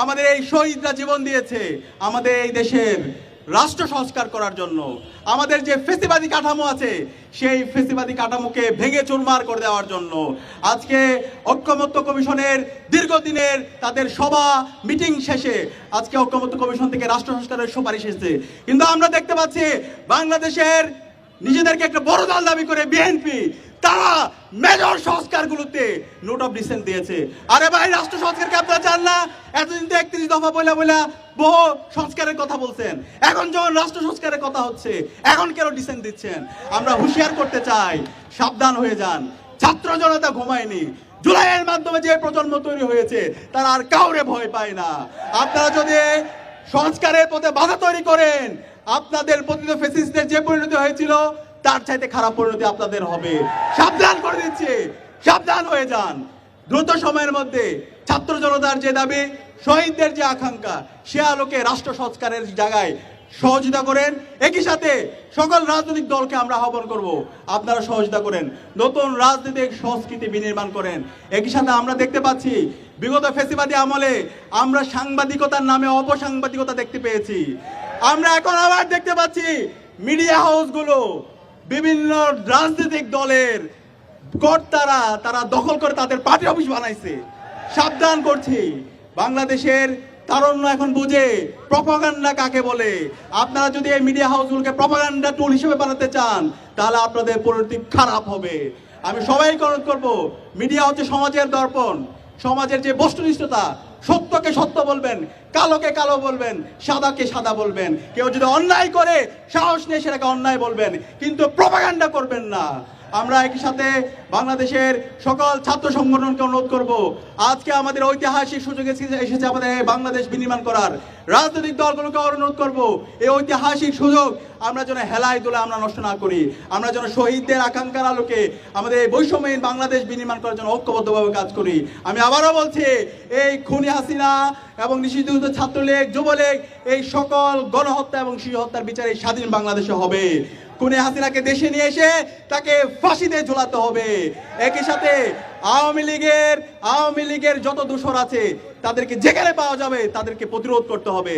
আমাদের এই শহীদরা জীবন দিয়েছে আমাদের এই দেশের রাষ্ট্র সংস্কার করার জন্য। আমাদের যে ফেসিবাদী কাঠামো আছে সেই ফেসিবাদী কাঠামোকে ভেঙে চুরমার করে দেওয়ার জন্য আজকে ঐক্যমত্য কমিশনের দীর্ঘদিনের তাদের সভা মিটিং শেষে আজকে ঐক্যমত্য কমিশন থেকে রাষ্ট্র সংস্কারের সুপারিশ এসেছে। কিন্তু আমরা দেখতে পাচ্ছি বাংলাদেশের নিজেদেরকে একটা বড় দল দাবি করে বিএনপি তারা মেজর সংস্কারগুলোতে নোট অফ ডিসেন্ট দিয়েছে। আরে ভাই, রাষ্ট্র সংস্কারকে আপনারা চান না? এতদিন তো 31 দফা বইলা বহু সংস্কারের কথা বলছেন, এখন যখন রাষ্ট্র সংস্কারের কথা হচ্ছে এখন কেন ডিসেন্ট দিচ্ছেন? আমরা হুঁশিয়ার করতে চাই, সাবধান হয়ে যান। ছাত্র জনতা ঘুমায়নি। জুলাইয়ের মাধ্যমে যে প্রজন্ম তৈরি হয়েছে তারা আর কাউরে ভয় পায় না। আপনারা যদি সংস্কারের পথে বাধা তৈরি করেন, আপনাদের পতিত ফ্যাসিস্টদের যে পরিণতি হয়েছিল তার চাইতে খারাপ পরিণতি আপনাদের হবে। সাবধান করে দিচ্ছি, সাবধান হয়ে যান। দ্রুত সময়ের মধ্যে ছাত্র জনতার যে দাবি, শহীদদের যে আকাঙ্ক্ষা, সে আলোকে রাষ্ট্র সংস্কারের জায়গায় সহযোগিতা করেন। একই সাথে সকল রাজনৈতিক দলকে আমরা আহ্বান করব, আপনারা সহযোগিতা করেন, নতুন রাজনৈতিক সংস্কৃতি বিনির্মাণ করেন। একই সাথে আমরা দেখতে পাচ্ছি বিগত ফ্যাসিবাদী আমলে আমরা সাংবাদিকতার নামে অপসাংবাদিকতা দেখতে পেয়েছি। আমরা এখন আবার দেখতে পাচ্ছি মিডিয়া হাউসগুলো বিভিন্ন রাজনৈতিক দলের কর্তারা তারা দখল করে তাদের পার্টি অফিস বানাইছে। সাবধান করছি, বাংলাদেশের তারুণ্য এখন বুঝে প্রপাগান্ডা কাকে বলে। আপনারা যদি এই মিডিয়া হাউসগুলোকে প্রপাগান্ডা টুল হিসেবে বানাতে চান তাহলে আপনাদের পরিণতি খারাপ হবে। আমি সবাইকে অনুরোধ করব, মিডিয়া হচ্ছে সমাজের দর্পণ, সমাজের যে বস্তুনিষ্ঠতা, সত্যকে সত্য বলবেন, কালোকে কালো বলবেন, সাদাকে সাদা বলবেন। কেউ যদি অন্যায় করে সাহস নিয়ে সেটাকে অন্যায় বলবেন, কিন্তু প্রপাগান্ডা করবেন না। আমরা একই সাথে বাংলাদেশের সকল ছাত্র সংগঠনকে অনুরোধ করব, আজকে আমাদের ঐতিহাসিক সুযোগ এসেছে আমাদের বাংলাদেশ বিনির্মাণ করার। রাজনৈতিক দলগুলোকে অনুরোধ করব, এই ঐতিহাসিক সুযোগ আমরা যেন হেলায় দুলে আমরা নষ্ট না করি। আমরা যেন শহীদদের আকাঙ্ক্ষার আলোকে আমাদের এই বৈষম্যহীন বাংলাদেশ বিনির্মাণ করার জন্য ঐক্যবদ্ধভাবে কাজ করি। আমি আবারও বলছি, এই খুনি হাসিনা এবং নিষিদ্ধ ছাত্রলীগ, যুবলীগ, এই সকল গণহত্যা এবং শিশু হত্যার বিচার এই স্বাধীন বাংলাদেশে হবে। খুনি হাসিনাকে দেশে নিয়ে এসে তাকে ফাঁসিতে ঝোলাতে হবে। একই সাথে আওয়ামী লীগের যত দোষর আছে তাদেরকে যেখানে পাওয়া যাবে তাদেরকে প্রতিরোধ করতে হবে।